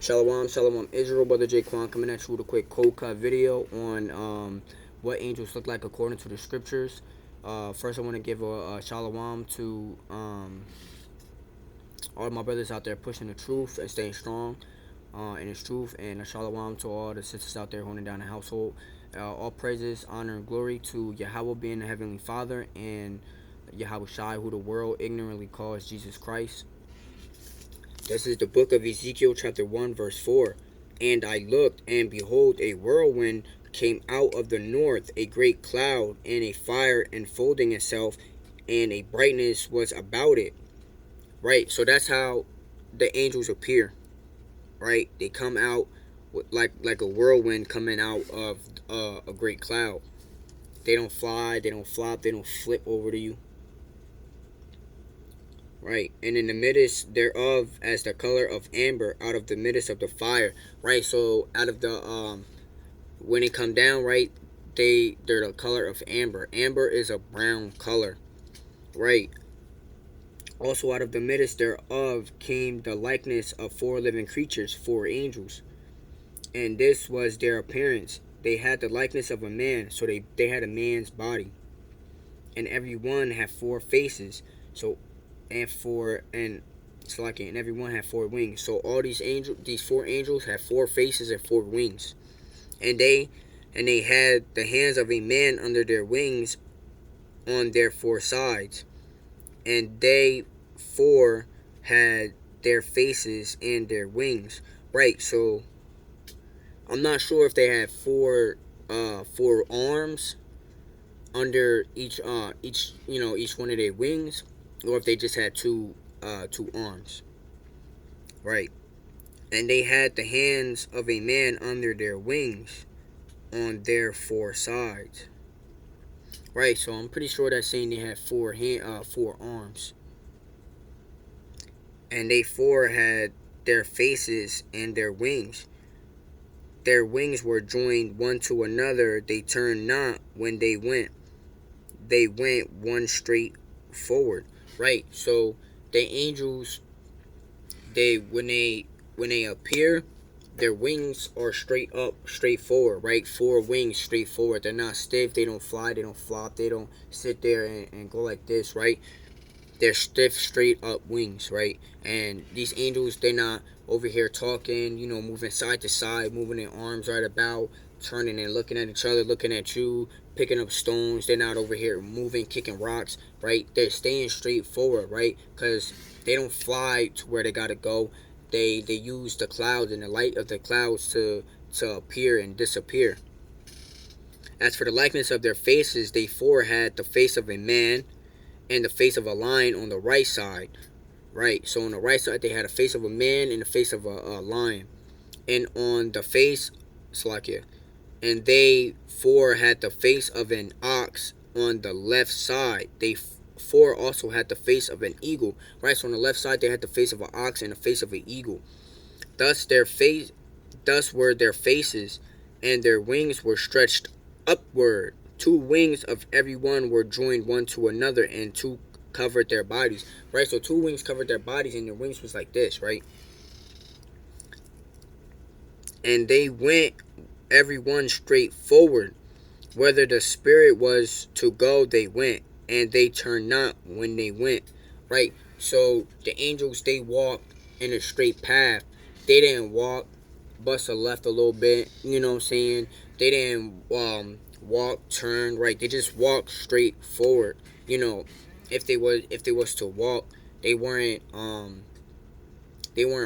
Shalom, shalom, Israel, brother Jaquan coming at you with a quick cold cut video on what angels look like according to the scriptures. First, I want to give a shalom to all my brothers out there pushing the truth and staying strong in its truth, and a shalom to all the sisters out there holding down the household. All praises, honor, and glory to Yahweh being the Heavenly Father and Yahweh Shai, who the world ignorantly calls Jesus Christ. This is the book of Ezekiel, chapter 1, verse 4. And I looked, and behold, a whirlwind came out of the north, a great cloud, and a fire enfolding itself, and a brightness was about it. Right? So that's how the angels appear. Right? They come out like a whirlwind coming out of a great cloud. They don't fly, they don't flop, they don't flip over to you. Right, and in the midst thereof as the color of amber out of the midst of the fire. Right, so out of the when they come down, right, they're the color of amber. Amber is a brown color. Right, also out of the midst thereof came the likeness of four living creatures, four angels, and this was their appearance. They had the likeness of a man, so they had a man's body, and every one had four faces. So and every one had four wings. So all these four angels had four faces and four wings, and they had the hands of a man under their wings on their four sides, and they four had their faces and their wings. Right. So I'm not sure if they had four arms under each one of their wings, or if they just had two arms. Right. And they had the hands of a man under their wings on their four sides. Right, so I'm pretty sure that's saying they had four arms. And they four had their faces and their wings. Their wings were joined one to another. They turned not when they went. They went one straight forward. Right, so the angels, when they appear, their wings are straight up, straight forward. Right, four wings straight forward. They're not stiff. They don't fly. They don't flop. They don't sit there and go like this. Right, they're stiff, straight up wings. Right, and these angels, they're not over here talking, moving side to side, moving their arms right about, turning and looking at each other, looking at you, picking up stones. They're not over here moving, kicking rocks. Right, they're staying straight forward. Right, because they don't fly to where they gotta go. They use the clouds and the light of the clouds to appear and disappear. As for the likeness of their faces, they four had the face of a man and the face of a lion on the right side. Right, so on the right side they had a face of a man and the face of a lion, and on the face, Slakia, and they four had the face of an ox on the left side. They four also had the face of an eagle. Right, so on the left side they had the face of an ox and the face of an eagle. Thus were their faces, and their wings were stretched upward. Two wings of every one were joined one to another, and two covered their bodies. Right, so two wings covered their bodies, and their wings was like this. Right, and they went every one straight forward. Whether the spirit was to go, they went, and they turned not when they went. Right, so the angels, they walked in a straight path. They didn't bust a left a little bit. You know what I'm saying? They didn't walk, turn. Right, they just walked straight forward. If they was to walk, they weren't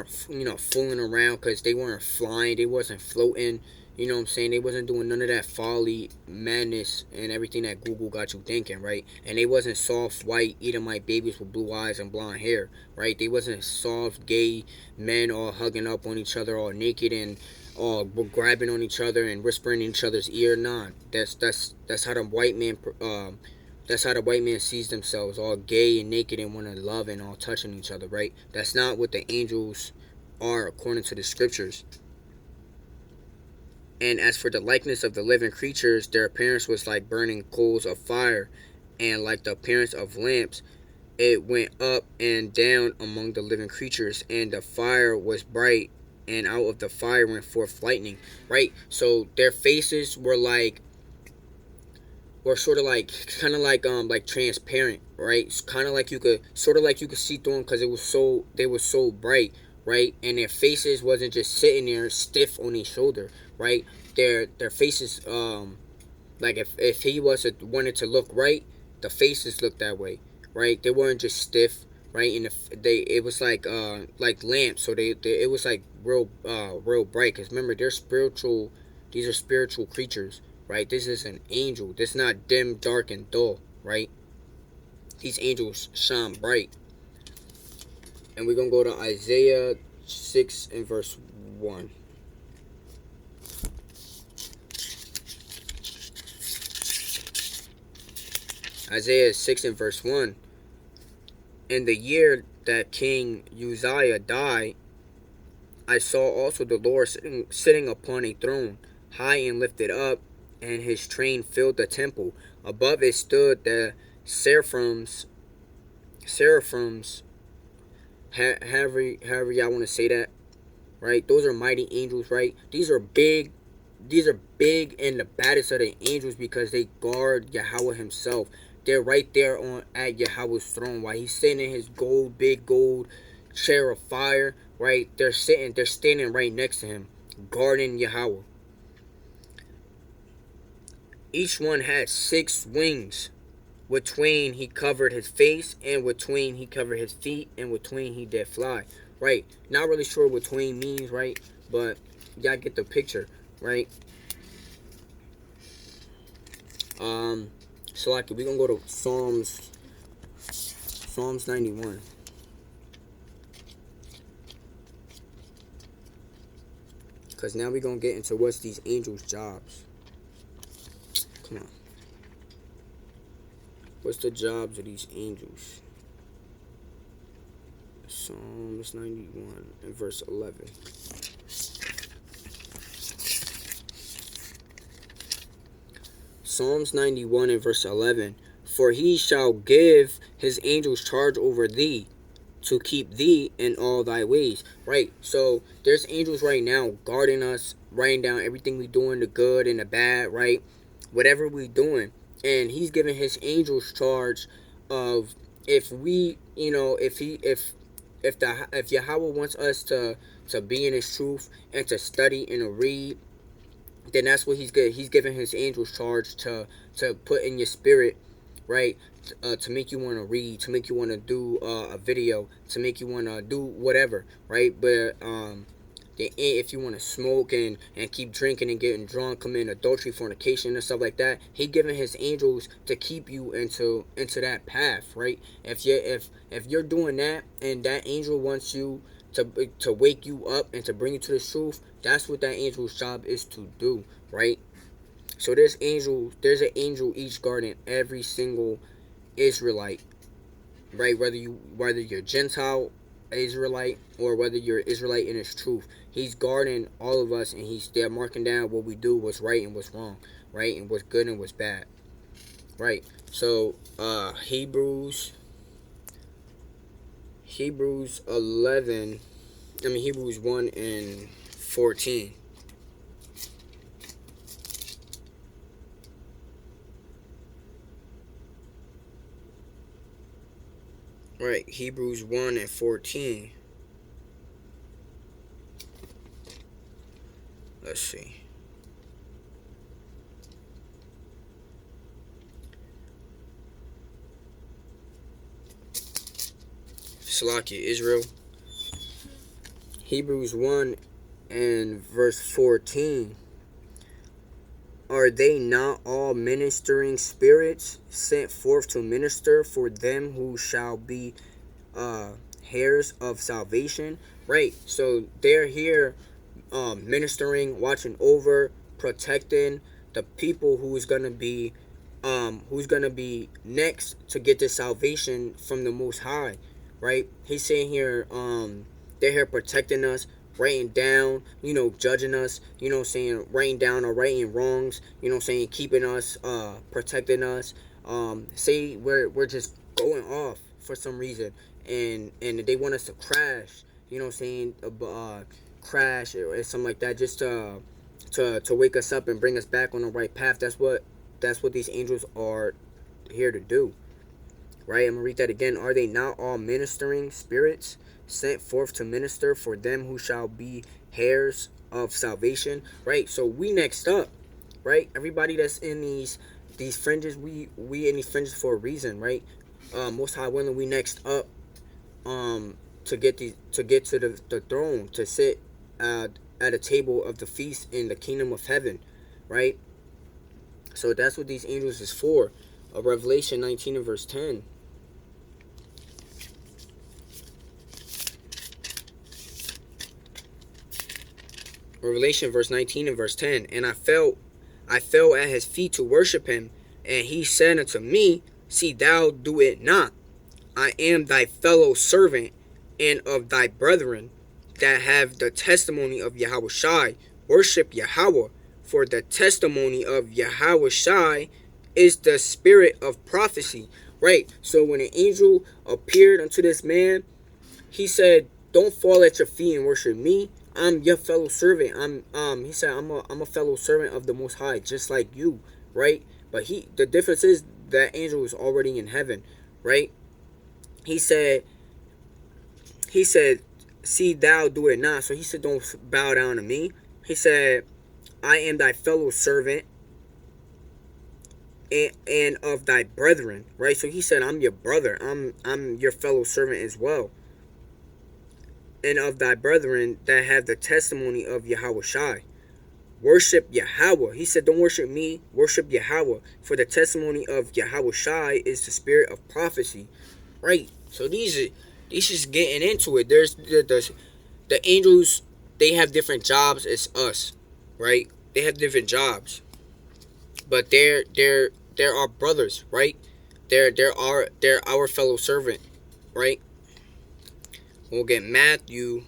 fooling around, because they weren't flying, they wasn't floating. You know what I'm saying? They wasn't doing none of that folly, madness, and everything that Google got you thinking. Right, and they wasn't soft white Edomite babies with blue eyes and blonde hair. Right, they wasn't soft gay men all hugging up on each other, all naked and all grabbing on each other and whispering in each other's ear. Nah, that's how the white man that's how the white man sees themselves, all gay and naked and want to love and all touching each other. Right, that's not what the angels are according to the scriptures. And as for the likeness of the living creatures, their appearance was like burning coals of fire, and like the appearance of lamps. It went up and down among the living creatures, and the fire was bright and out of the fire went forth lightning, right? So their faces were sort of like kind of like transparent, right? It's kind of like you could sort of like you could see through them because they were so bright, right? And their faces wasn't just sitting there stiff on his shoulder, right? Their faces like if he wanted to look right, the faces looked that way, right? They weren't just stiff, right? And they it was like lamps, so they it was like real bright. Cause remember, they're spiritual. These are spiritual creatures, right? This is an angel. This is not dim, dark, and dull, right? These angels shine bright. And we're gonna go to Isaiah 6 and verse 1. Isaiah 6 and verse 1. In the year that King Uzziah died, I saw also the Lord sitting upon a throne, high and lifted up, and his train filled the temple. Above it stood the seraphims, however y'all want to say that, right? Those are mighty angels, right? These are big and the baddest of the angels because they guard Yahweh himself. They're right there on at Yahweh's throne while he's sitting in his big gold chair of fire, right? They're standing right next to him, guarding Yahweh. Each one had 6 wings. With twain he covered his face, and with twain he covered his feet, and with twain he did fly. Right? Not really sure what twain means, right? But y'all get the picture, right? So like we're gonna go to Psalms 91. Because now we're gonna get into what's these angels' jobs. Come on. What's the jobs of these angels? Psalms 91 and verse 11. Psalms 91 and verse 11. For he shall give his angels charge over thee, to keep thee in all thy ways. Right? So there's angels right now guarding us, writing down everything we doing, the good and the bad, right? Whatever we doing. And he's giving his angels charge of if we, if Yahweh wants us to be in his truth and to study and to read, then that's what he's good. He's giving his angels charge to put in your spirit, right? To make you want to read, to make you want to do a video, to make you want to do whatever, right? But if you want to smoke and keep drinking and getting drunk, commit adultery, fornication, and stuff like that, he giving his angels to keep you into that path, right? If you're doing that, and that angel wants you to wake you up and to bring you to the truth, that's what that angel's job is to do, right? So there's an angel each guarding every single Israelite, right? Whether you're Gentile Israelite or whether you're Israelite in his truth, he's guarding all of us, and he's there marking down what we do, what's right and what's wrong, right, and what's good and what's bad, right? So Hebrews 11, Hebrews 1 and 14. Right, Hebrews 1 and 14. Let's see. Salakia, Israel. Hebrews 1 and verse 14. Are they not all ministering spirits sent forth to minister for them who shall be heirs of salvation? Right. So they're here ministering, watching over, protecting the people who's gonna be next to get the salvation from the Most High. Right. He's saying here they're here protecting us, writing down, judging us, saying writing down our right and wrongs, saying keeping us, protecting us. Say we're just going off for some reason, and they want us to crash, saying crash or something like that, just to wake us up and bring us back on the right path. That's what these angels are here to do. Right? I'm gonna read that again. Are they not all ministering spirits sent forth to minister for them who shall be heirs of salvation? Right? So we next up, right? Everybody that's in these fringes, we in these fringes for a reason, right? Most High willing, we next up to get to the throne, to sit at a table of the feast in the kingdom of heaven, right? So that's what these angels is for. Revelation 19 and verse 10. Revelation verse 19 and verse 10. And I fell at his feet to worship him, and he said unto me, See thou do it not. I am thy fellow servant and of thy brethren that have the testimony of Yahushai. Worship Yahweh, for the testimony of Yahushai is the spirit of prophecy. Right? So when an angel appeared unto this man, he said, don't fall at your feet and worship me. I'm your fellow servant. He said, I'm a fellow servant of the Most High, just like you, right? But the difference is that angel is already in heaven, right? He said, see thou do it not. So he said, don't bow down to me. He said, I am thy fellow servant and of thy brethren, right? So he said, I'm your brother. I'm your fellow servant as well. And of thy brethren that have the testimony of Yahushai. Worship Yahweh. He said, don't worship me, worship Yahweh. For the testimony of Yahushai is the spirit of prophecy. Right? So these just getting into it. There's the angels, they have different jobs as us, right? They have different jobs. But they're our brothers, right? They're our fellow servant, right? We'll get Matthew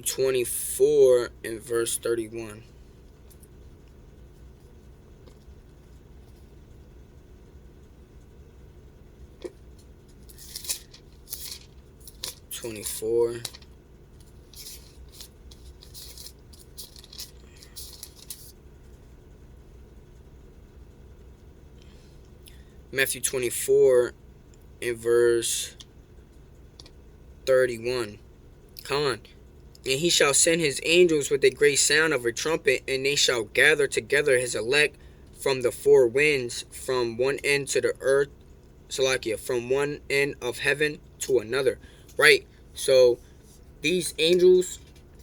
24 and verse 31. Matthew 24 and verse 31. Come on. And he shall send his angels with a great sound of a trumpet, and they shall gather together his elect from the four winds, from one end to the earth, Salakia, from one end of heaven to another. Right? So these angels,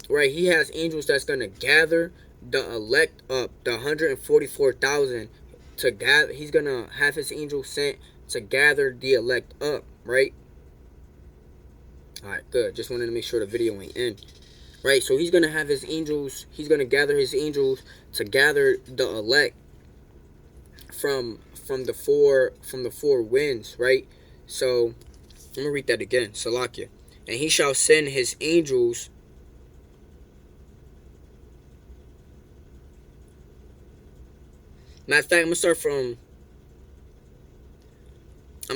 right, he has angels that's going to gather the elect up, the 144,000 to gather. He's going to have his angels sent to gather the elect up, right? Alright, good. Just wanted to make sure the video ain't in. Right, so he's going to have his angels, he's going to gather his angels to gather the elect from the four winds, right? So, I'm going to read that again. Salakia. And he shall send his angels matter of fact, I'm going to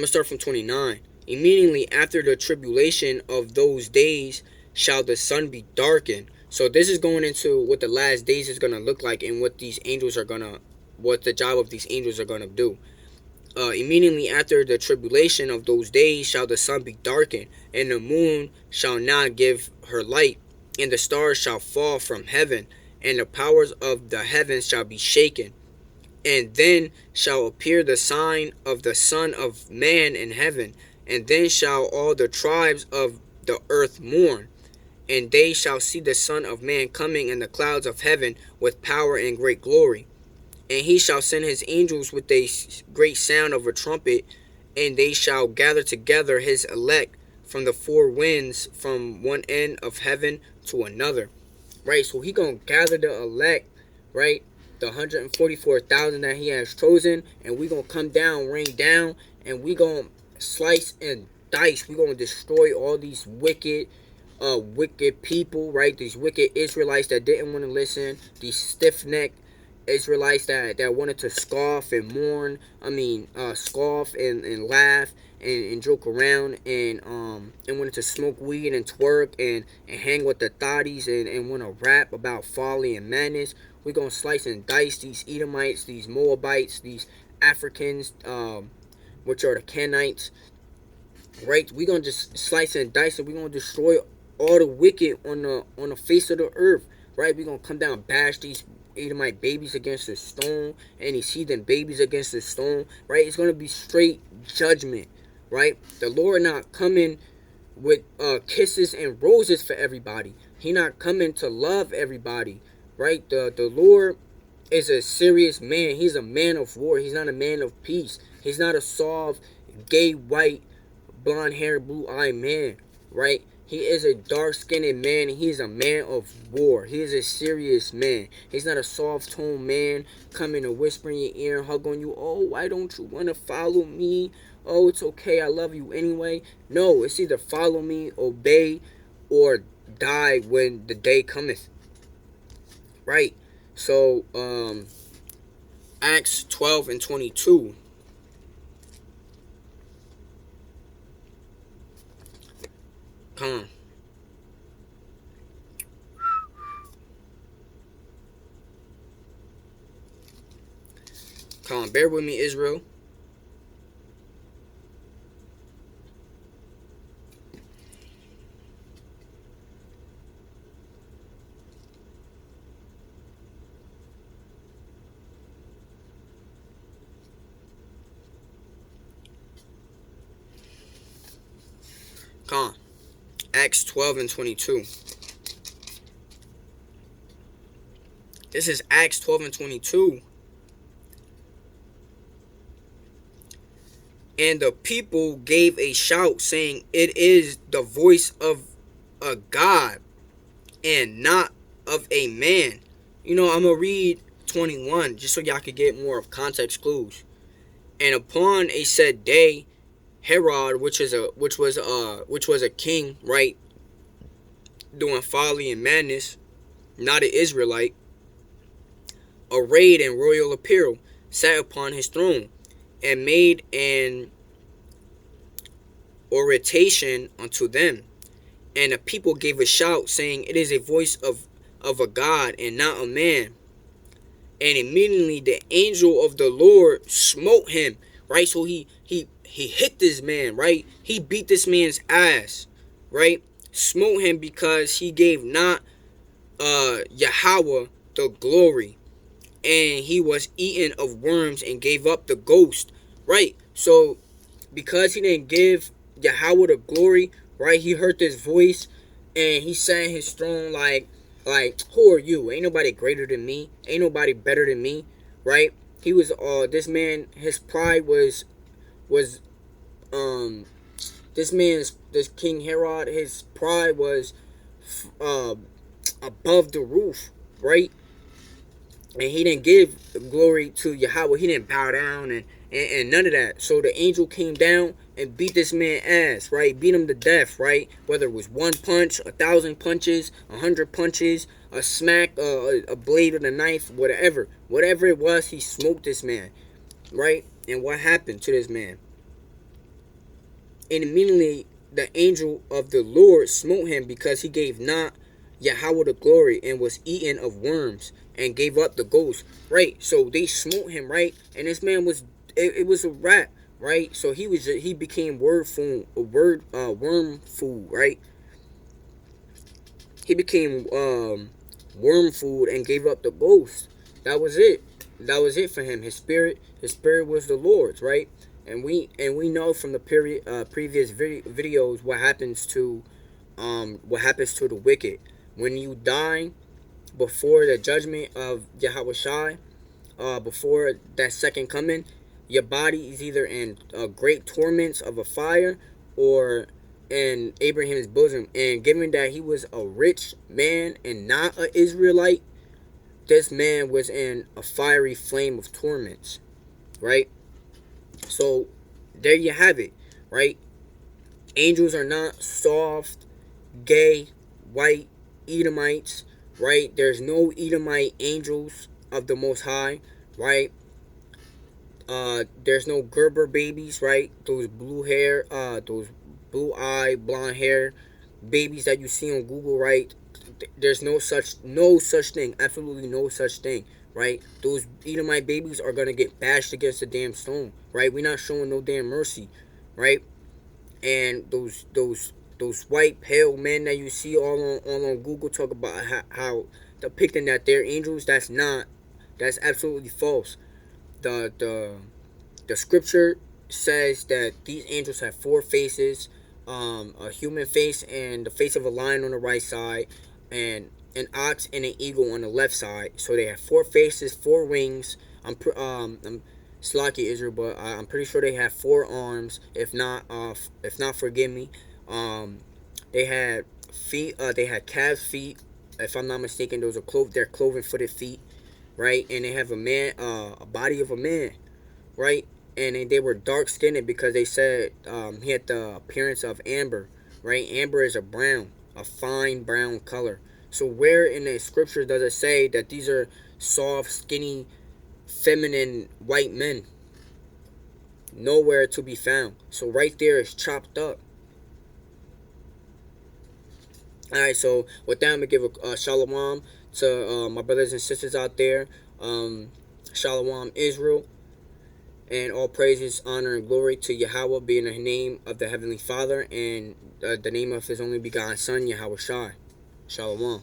start from 29. Immediately after the tribulation of those days shall the sun be darkened. So this is going into what the last days is going to look like and what these angels are going to, what the job of these angels are going to do. Immediately after the tribulation of those days shall the sun be darkened, and the moon shall not give her light, and the stars shall fall from heaven, and the powers of the heavens shall be shaken. And then shall appear the sign of the Son of Man in heaven, and then shall all the tribes of the earth mourn, and they shall see the Son of Man coming in the clouds of heaven with power and great glory. And he shall send his angels with a great sound of a trumpet, and they shall gather together his elect from the four winds, from one end of heaven to another. Right, so he gonna gather the elect, right? The 144,000 that he has chosen, and we gonna come down, rain down, and we gonna slice and dice. We gonna destroy all these wicked people, right? These wicked Israelites that didn't want to listen, these stiff-necked Israelites that wanted to scoff and mourn, scoff and laugh and joke around and wanted to smoke weed and twerk and hang with the thotties and want to rap about folly and madness. We're gonna slice and dice these Edomites, these Moabites, these Africans, which are the Canaanites, right? We're gonna just slice and dice, and we're gonna destroy all the wicked on the face of the earth, right? We're gonna come down and bash these Edomite babies against the stone, and these heathen babies against the stone, right? It's gonna be straight judgment, right? The Lord not coming with kisses and roses for everybody. He not coming to love everybody, right? The Lord is a serious man. He's a man of war. He's not a man of peace. He's not a soft, gay, white, blonde hair, blue eyed man, right? He is a dark skinned man, and he's a man of war. He is a serious man. He's not a soft toned man coming to whisper in your ear and hug on you. Oh, why don't you want to follow me? Oh, it's okay. I love you anyway. No, it's either follow me, obey, or die when the day cometh. Right? So, Acts 12 and 22. Come on. Come on, bear with me, Israel. Come on. Acts 12 and 22. This is Acts 12 and 22. And the people gave a shout, saying, "It is the voice of a God and not of a man." You know, I'm going to read 21 just so y'all could get more of context clues. And upon a said day, Herod, which was a king, right, doing folly and madness, not an Israelite, arrayed in royal apparel, sat upon his throne, and made an oration unto them. And the people gave a shout, saying, "It is a voice of a God and not a man." And immediately the angel of the Lord smote him, right? So he hit this man, right? He beat this man's ass, right? Smote him because he gave not Yahweh the glory, and he was eaten of worms and gave up the ghost, right? So because he didn't give Yahweh the glory, right? He heard this voice, and he sat in his throne like, who are you? Ain't nobody greater than me. Ain't nobody better than me, right? He was this man. His pride was this King Herod. His pride was above the roof, right? And he didn't give glory to Yahweh. He didn't bow down and none of that. So the angel came down and beat this man ass, right? Beat him to death, right? Whether it was one punch, 1,000 punches, 100 punches, a smack, a blade of the knife, whatever it was, he smoked this man, right? And what happened to this man? And immediately the angel of the Lord smote him because he gave not Yahweh the glory and was eaten of worms and gave up the ghost, right? So they smote him, right? And this man was, it was a rat, right? So he became worm food, right? He became worm food and gave up the ghost. That was it. That was it for him. His spirit was the Lord's, right? And we know from the previous videos what happens to the wicked when you die before the judgment of Yahweh Shai, before that second coming. Your body is either in great torments of a fire or in Abraham's bosom. And given that he was a rich man and not an Israelite, this man was in a fiery flame of torments, right? So there you have it, right? Angels are not soft, gay, white Edomites, right? There's no Edomite angels of the Most High, right? There's no Gerber babies, right? Those those blue eye, blonde hair babies that you see on Google, right? There's no such thing, absolutely no such thing, right? Those Edomite babies are gonna get bashed against the damn stone, right? We're not showing no damn mercy, right? And those white pale men that you see all on Google talk about how depicting that they're angels. That's absolutely false. The the scripture says that these angels have four faces, a human face and the face of a lion on the right side, and an ox and an eagle on the left side. So they have four faces, four wings. I'm Slocky Israel, but I'm pretty sure they have four arms. If not, forgive me. Um, they had feet. They had calves feet. If I'm not mistaken, those are they're cloven-footed feet, right? And they have a body of a man, right? And they were dark skinned because they said he had the appearance of amber, right? Amber is a brown, a fine brown color. So where in the scripture does it say that these are soft, skinny, feminine white men? Nowhere to be found. So right there is chopped up. All right. So with that, I'm gonna give a shalom to my brothers and sisters out there. Shalom Israel. And all praises, honor, and glory to Yahweh, be in the name of the Heavenly Father and the name of His only begotten Son, Yahweh Shai. Shalom.